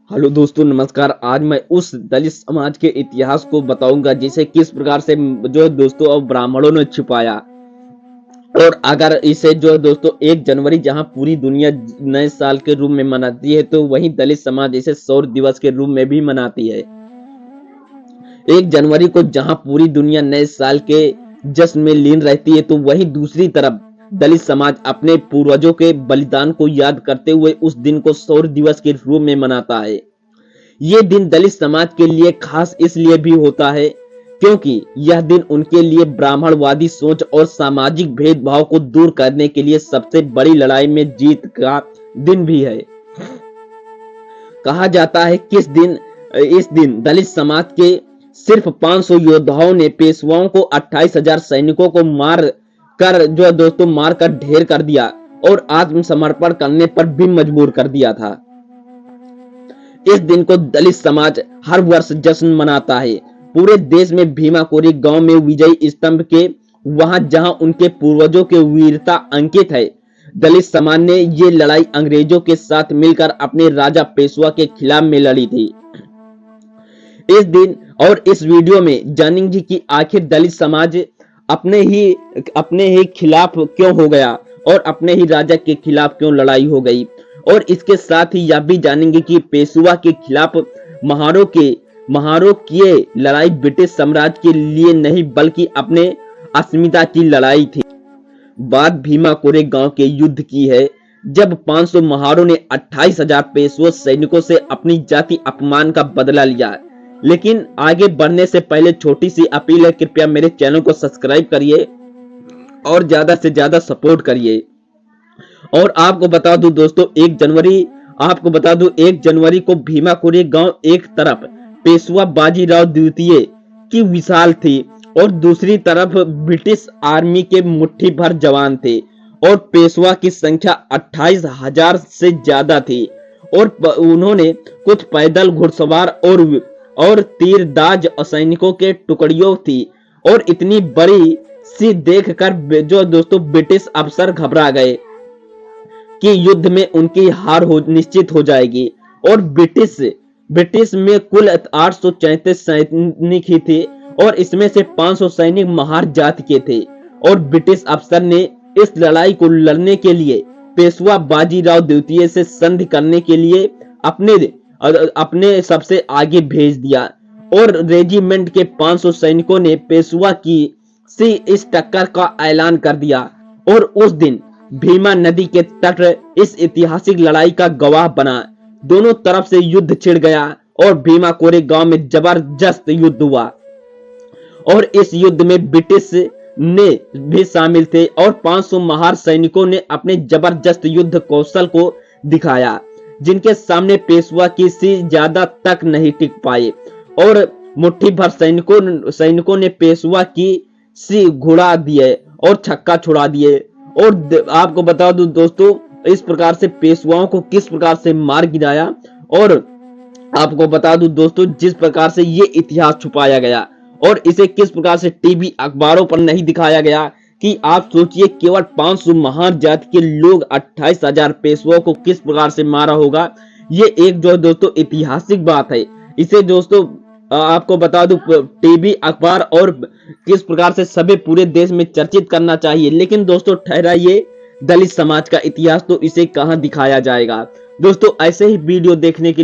Hello दोस्तों, नमस्कार। आज मैं उस दलित समाज के इतिहास को बताऊंगा जिसे किस प्रकार से जो दोस्तों अब ब्राह्मणों ने छुपाया। और अगर इसे जो दोस्तों 1 जनवरी जहां पूरी दुनिया नए साल के रूप में मनाती है, तो वहीं दलित समाज इसे शौर्य दिवस के रूप में भी मनाती है। 1 जनवरी को जहां पूरी दुनिया नए साल के जश्न में लीन रहती है, तो वहीं दूसरी तरफ दलित समाज अपने पूर्वजों के बलिदान को याद करते हुए उस दिन को शौर्य दिवस के रूप में मनाता है। ये दिन दलित समाज के लिए खास इसलिए भी होता है क्योंकि यह दिन उनके लिए ब्राह्मणवादी सोच और सामाजिक भेदभाव को दूर करने के लिए सबसे बड़ी लड़ाई में जीत का दिन भी है। कहा जाता है कि इस दिन दलित समाज के सिर्फ 500 योद्धाओं ने पेशवाओं को 28,000 सैनिकों को मार कर ढेर कर दिया और आत्मसमर्पण करने पर भी मजबूर कर दिया था। इस दिन को दलित समाज हर वर्ष जश्न मनाता है। पूरे देश में भीमा कोरी गांव में विजय स्तंभ के वहां जहां उनके पूर्वजों के वीरता अंकित है, दलित समाज ने ये लड़ाई अंग्रेजों के साथ मिलकर अपने राजा पेशवा के खिलाफ में लड़ी थी। इस दिन और इस वीडियो में जानेंगे कि आखिर दलित समाज अपने ही खिलाफ क्यों हो गया और अपने ही राजा के खिलाफ क्यों लड़ाई हो गई। और इसके साथ ही यह भी जानेंगे कि पेशवा के खिलाफ महारों की लड़ाई ब्रिटिश साम्राज्य के लिए नहीं बल्कि अपने अस्मिता की लड़ाई थी। बात भीमा कोरे गांव के युद्ध की है, जब 500 महारों ने 28,000 पेशवा सैनिकों से अपनी जाति अपमान का बदला लिया। लेकिन आगे बढ़ने से पहले छोटी सी अपील है, कृपया मेरे चैनल को सब्सक्राइब करिए और ज्यादा से ज्यादा सपोर्ट करिए। और आपको बता दूं दोस्तों, 1 जनवरी को भीमा कोरे गांव एक तरफ पेशवा बाजीराव द्वितीय की विशाल थी और दूसरी तरफ ब्रिटिश आर्मी के मुट्ठी भर जवान थे और पेशवा की संख्या 28,000 से ज्यादा थी और उन्होंने कुछ पैदल घुड़सवार और तीरंदाज सैनिकों के टुकड़ियों थी। और इतनी बड़ी सी देखकर जो दोस्तों ब्रिटिश अफसर घबरा गए कि युद्ध में उनकी हार निश्चित हो जाएगी। और ब्रिटिश में कुल 834 सैनिक ही थे और इसमें से 500 सैनिक महार जाति के थे। और ब्रिटिश अफसर ने इस लड़ाई को लड़ने के लिए पेशवा बाजीराव द्वितीय से संधि करने के लिए अपने सबसे आगे भेज दिया और रेजिमेंट के 500 सैनिकों ने पेशवा की इस टक्कर का ऐलान कर दिया। और उस दिन भीमा नदी के तट इस ऐतिहासिक लड़ाई का गवाह बना। दोनों तरफ से युद्ध छिड़ गया और भीमा कोरे गांव में जबरदस्त युद्ध हुआ और इस युद्ध में ब्रिटिश ने भी शामिल थे और 500 महार सैनिकों ने अपने जबरदस्त युद्ध कौशल को दिखाया, जिनके सामने पेशवा की ज्यादा तक नहीं टिक पाए और मुट्ठी भर सैनिकों ने पेशवा की घुड़ा दिए और छक्का छुड़ा दिए। और आपको बता दूं दोस्तों, इस प्रकार से पेशवाओं को किस प्रकार से मार गिराया। और आपको बता दूं दोस्तों, जिस प्रकार से ये इतिहास छुपाया गया और इसे किस प्रकार से टीवी अखबारों पर नहीं दिखाया गया, कि आप सोचिए केवल 500 महान जाति के लोग 28,000 पेशवाओं को किस प्रकार से मारा होगा। ये एक जो दोस्तों ऐतिहासिक बात है। इसे दोस्तों आपको बता दूं, टीवी अखबार और किस प्रकार से सभी पूरे देश में चर्चित करना चाहिए। लेकिन दोस्तों ठहरा ये दलित समाज का इतिहास, तो इसे कहां दिखाया जाएगा। दोस्तों ऐसे ही वीडियो देखने के लिए